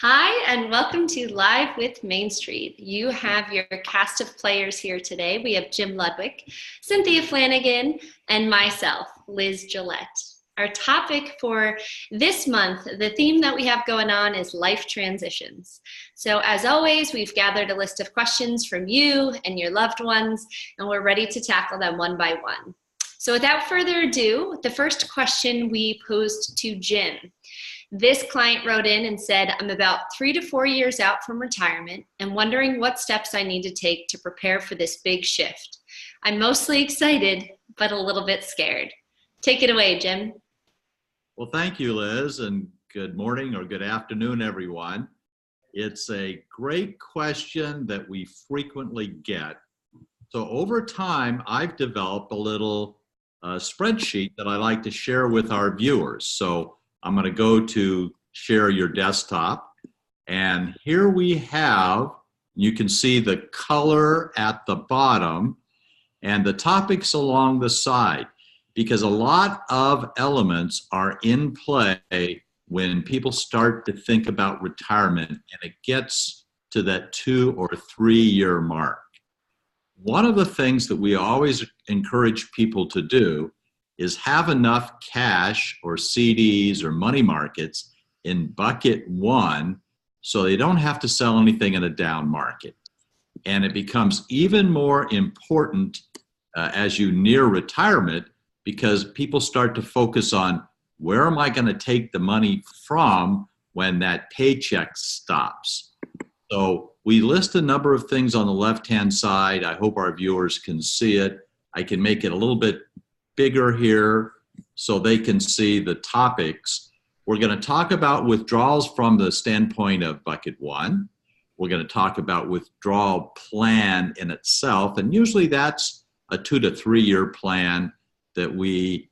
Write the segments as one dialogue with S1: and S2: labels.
S1: Hi, and welcome to Live with MainStreet. You have your cast of players here today. We have Jim Ludwig, Cynthia Flanagan, and myself, Liz Gillette. Our topic for this month, the theme that we have going on is life transitions. So as always, we've gathered a list of questions from you and your loved ones, and we're ready to tackle them one by one. So without further ado, the first question we posed to Jim. This client wrote in and said, I'm about 3 to 4 years out from retirement and wondering what steps I need to take to prepare for this big shift. I'm mostly excited, but a little bit scared. Take it away, Jim.
S2: Well, thank you, Liz, and good morning or good afternoon, everyone. It's a great question that we frequently get. So over time, I've developed a little spreadsheet that I like to share with our viewers. So I'm going to go to share your desktop, and here we have, you can see the color at the bottom and the topics along the side, because a lot of elements are in play when people start to think about retirement and it gets to that 2 or 3 year mark. One of the things that we always encourage people to do is have enough cash or CDs or money markets in bucket 1 so they don't have to sell anything in a down market. And it becomes even more important as you near retirement, because people start to focus on where am I going to take the money from when that paycheck stops. So we list a number of things on the left-hand side. I hope our viewers can see it. I can make it a little bit bigger here so they can see the topics. We're going to talk about withdrawals from the standpoint of bucket 1. We're going to talk about withdrawal plan in itself, and usually that's a 2 to 3 year plan that we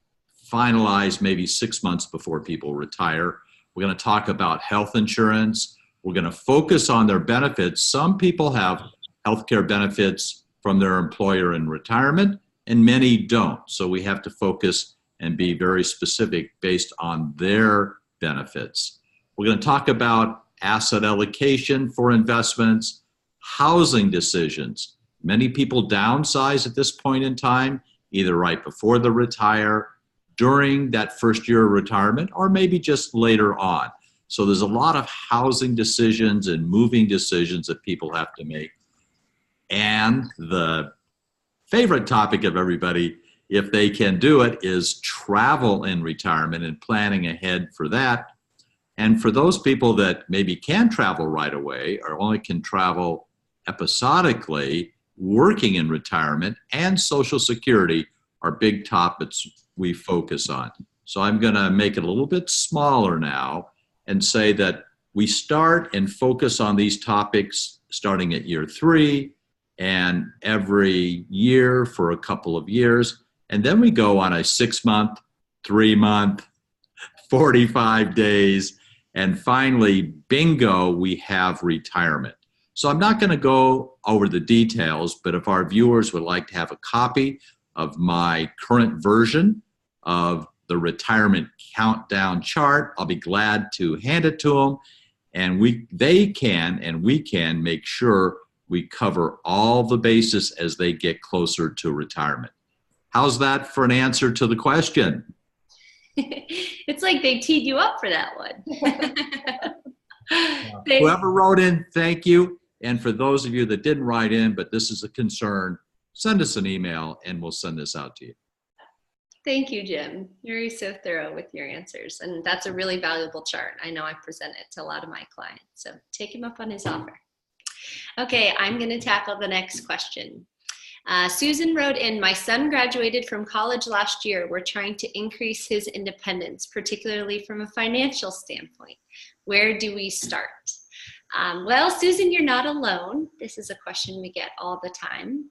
S2: finalize maybe 6 months before people retire. We're going to talk about health insurance. We're going to focus on their benefits. Some people have healthcare benefits from their employer in retirement, and many don't. So we have to focus and be very specific based on their benefits. We're going to talk about asset allocation for investments, housing decisions. Many people downsize at this point in time, either right before they retire, during that first year of retirement, or maybe just later on. So there's a lot of housing decisions and moving decisions that people have to make. And the favorite topic of everybody, if they can do it, is travel in retirement and planning ahead for that. And for those people that maybe can travel right away or only can travel episodically, working in retirement and Social Security are big topics we focus on. So I'm going to make it a little bit smaller now and say that we start and focus on these topics starting at year 3 and every year for a couple of years. And then we go on a 6-month, 3-month, 45 days, and finally, bingo, we have retirement. So I'm not going to go over the details, but if our viewers would like to have a copy of my current version of the retirement countdown chart, I'll be glad to hand it to them. And they can and we can make sure we cover all the bases as they get closer to retirement. How's that for an answer to the question?
S1: It's like they teed you up for that one.
S2: Whoever wrote in, thank you. And for those of you that didn't write in, but this is a concern, send us an email and we'll send this out to you.
S1: Thank you, Jim. You're so thorough with your answers. And that's a really valuable chart. I know I present it to a lot of my clients. So take him up on his offer. Okay, I'm going to tackle the next question. Susan wrote in, my son graduated from college last year. We're trying to increase his independence, particularly from a financial standpoint. Where do we start? Well, Susan, you're not alone. This is a question we get all the time.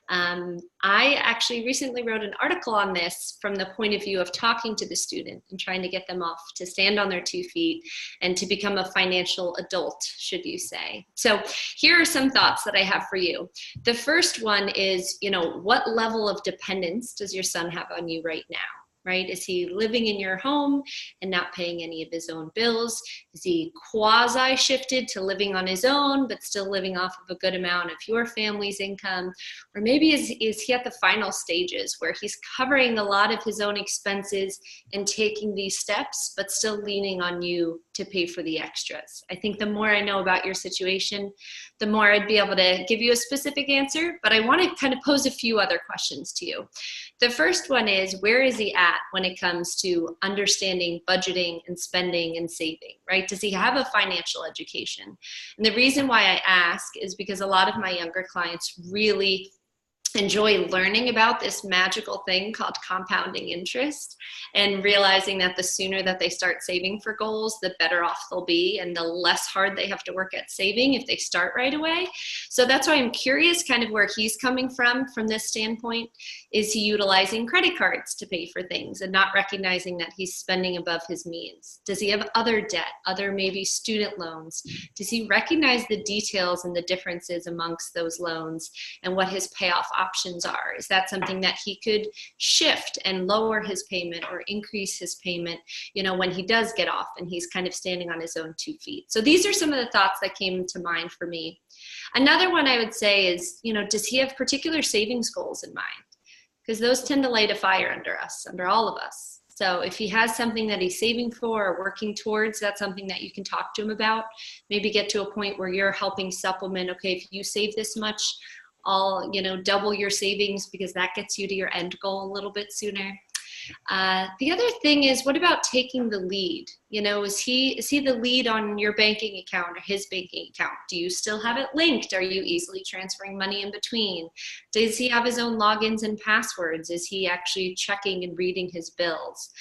S1: I actually recently wrote an article on this from the point of view of talking to the student and trying to get them off to stand on their 2 feet and to become a financial adult, should you say. So here are some thoughts that I have for you. The first one is, what level of dependence does your son have on you right now? right? Is he living in your home and not paying any of his own bills? Is he quasi shifted to living on his own, but still living off of a good amount of your family's income? Or maybe is he at the final stages where he's covering a lot of his own expenses and taking these steps, but still leaning on you to pay for the extras? I think the more I know about your situation, the more I'd be able to give you a specific answer, but I want to kind of pose a few other questions to you. The first one is, where is he at when it comes to understanding budgeting and spending and saving, right? Does he have a financial education? And the reason why I ask is because a lot of my younger clients really enjoy learning about this magical thing called compounding interest, and realizing that the sooner that they start saving for goals, the better off they'll be, and the less hard they have to work at saving if they start right away. So that's why I'm curious kind of where he's coming from this standpoint. Is he utilizing credit cards to pay for things and not recognizing that he's spending above his means? Does he have other debt, other maybe student loans? Does he recognize the details and the differences amongst those loans and what his payoff options are? Is that something that he could shift and lower his payment or increase his payment, when he does get off and he's kind of standing on his own 2 feet? So these are some of the thoughts that came to mind for me. Another one I would say is, does he have particular savings goals in mind? Because those tend to light a fire under us, under all of us. So if he has something that he's saving for or working towards, that's something that you can talk to him about. Maybe get to a point where you're helping supplement, okay, if you save this much, I'll, double your savings, because that gets you to your end goal a little bit sooner. The other thing is, what about taking the lead? Is he the lead on your banking account or his banking account? Do you still have it linked? Are you easily transferring money in between? Does he have his own logins and passwords? Is he actually checking and reading his bills?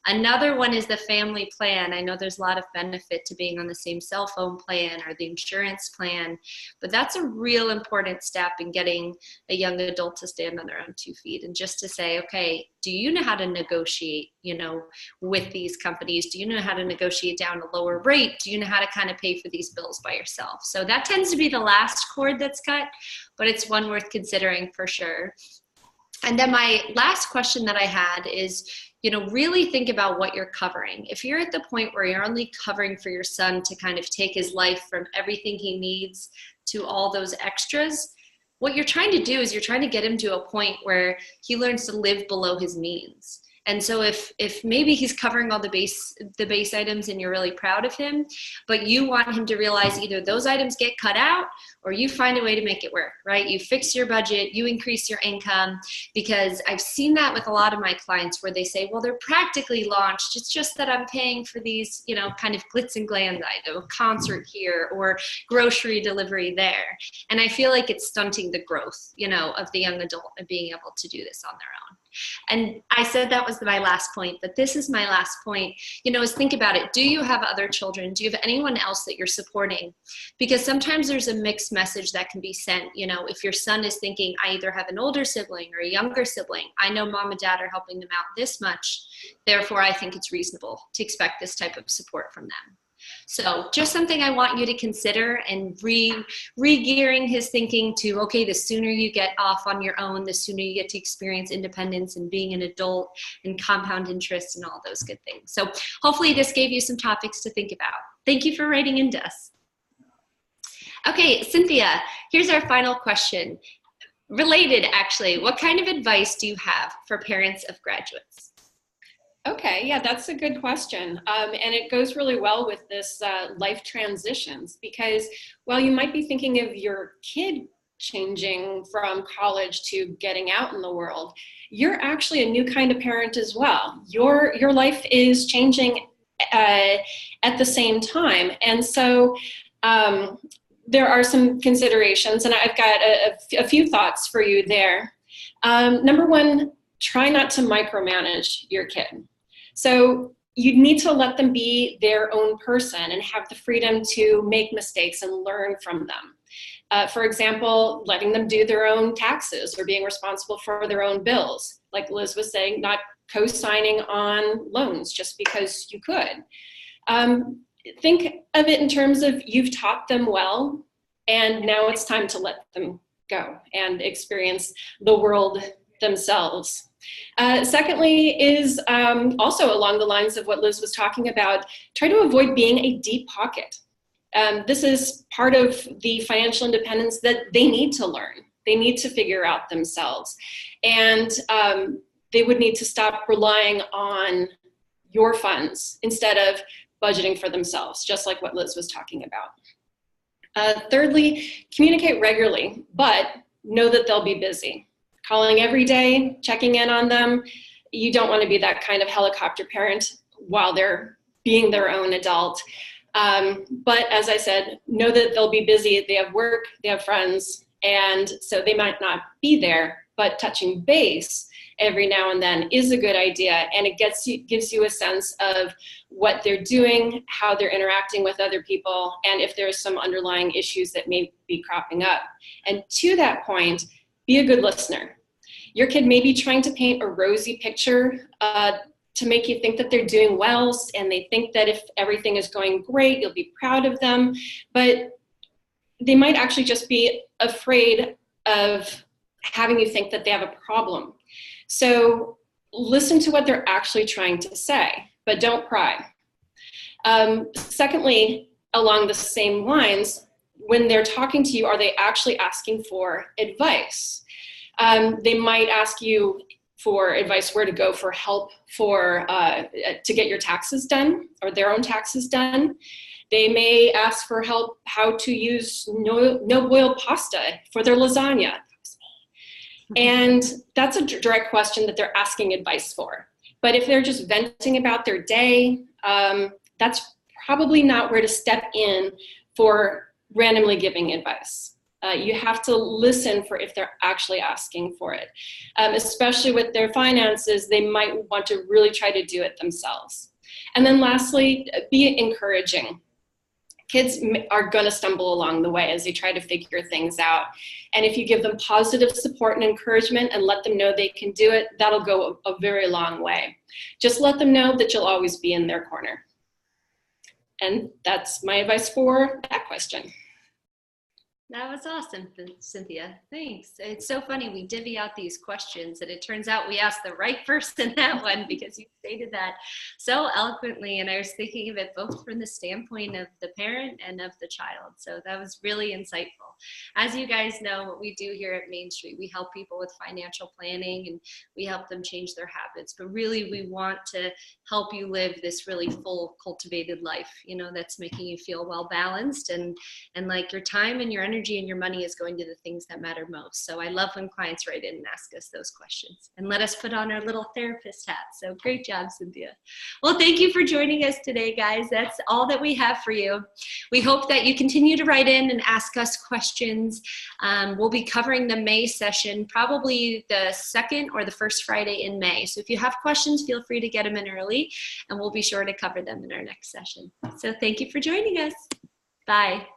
S1: Another one is the family plan. I know there's a lot of benefit to being on the same cell phone plan or the insurance plan, but that's a real important step in getting a young adult to stand on their own 2 feet, and just to say, okay, do you know how to negotiate, with these companies? Do you know how to negotiate down a lower rate? Do you know how to kind of pay for these bills by yourself? So that tends to be the last cord that's cut, but it's one worth considering for sure. And then my last question that I had is, really think about what you're covering. If you're at the point where you're only covering for your son to kind of take his life from everything he needs to all those extras, what you're trying to do is you're trying to get him to a point where he learns to live below his means. And so if maybe he's covering all the base items and you're really proud of him, but you want him to realize either those items get cut out or you find a way to make it work, right? You fix your budget, you increase your income, because I've seen that with a lot of my clients where they say, well, they're practically launched. It's just that I'm paying for these, kind of glitz and glam item, a concert here or grocery delivery there. And I feel like it's stunting the growth, of the young adult and being able to do this on their own. And I said that was my last point, but this is my last point, is think about it. Do you have other children? Do you have anyone else that you're supporting? Because sometimes there's a mixed message that can be sent. If your son is thinking, I either have an older sibling or a younger sibling, I know mom and dad are helping them out this much, therefore I think it's reasonable to expect this type of support from them. So just something I want you to consider, and re-gearing his thinking to, okay, the sooner you get off on your own, the sooner you get to experience independence and being an adult and compound interest and all those good things. So hopefully this gave you some topics to think about. Thank you for writing into us. Okay, Cynthia, here's our final question. Related, actually, what kind of advice do you have for parents of graduates?
S3: Okay, yeah, that's a good question. And it goes really well with this life transitions, because while you might be thinking of your kid changing from college to getting out in the world, you're actually a new kind of parent as well. Your life is changing at the same time. And so there are some considerations, and I've got a few thoughts for you there. Number one, try not to micromanage your kid. So you need to let them be their own person and have the freedom to make mistakes and learn from them. For example, letting them do their own taxes or being responsible for their own bills. Like Liz was saying, not co-signing on loans just because you could. Think of it in terms of you've taught them well, and now it's time to let them go and experience the world themselves. Secondly is also along the lines of what Liz was talking about, try to avoid being a deep pocket. This is part of the financial independence that they need to learn. They need to figure out themselves. And they would need to stop relying on your funds instead of budgeting for themselves, just like what Liz was talking about. Thirdly, communicate regularly, but know that they'll be busy. Calling every day, checking in on them. You don't want to be that kind of helicopter parent while they're being their own adult. But as I said, know that they'll be busy. They have work, they have friends, and so they might not be there, but touching base every now and then is a good idea, and it gives you a sense of what they're doing, how they're interacting with other people, and if there's some underlying issues that may be cropping up. And to that point, be a good listener. Your kid may be trying to paint a rosy picture to make you think that they're doing well, and they think that if everything is going great, you'll be proud of them, but they might actually just be afraid of having you think that they have a problem. So listen to what they're actually trying to say, but don't pry. Secondly, along the same lines, when they're talking to you, are they actually asking for advice? They might ask you for advice where to go for help to get your taxes done or their own taxes done. They may ask for help how to use no-boil pasta for their lasagna. And that's a direct question that they're asking advice for. But if they're just venting about their day, that's probably not where to step in for randomly giving advice. You have to listen for if they're actually asking for it. Especially with their finances, they might want to really try to do it themselves. And then lastly, be encouraging. Kids are going to stumble along the way as they try to figure things out. And if you give them positive support and encouragement and let them know they can do it, that'll go a very long way. Just let them know that you'll always be in their corner. And that's my advice for that question.
S1: That was awesome, Cynthia. Thanks. It's so funny. We divvy out these questions, and it turns out we asked the right person that one because you stated that so eloquently. And I was thinking of it both from the standpoint of the parent and of the child. So that was really insightful. As you guys know, what we do here at Main Street, we help people with financial planning and we help them change their habits. But really, we want to help you live this really full, cultivated life, you know, that's making you feel well balanced and like your time and your energy and your money is going to the things that matter most. So I love when clients write in and ask us those questions and let us put on our little therapist hat. So great job, Cynthia. Well, thank you for joining us today, guys. That's all that we have for you. We hope that you continue to write in and ask us questions. We'll be covering the May session, probably the second or the first Friday in May. So if you have questions, feel free to get them in early and we'll be sure to cover them in our next session. So thank you for joining us. Bye.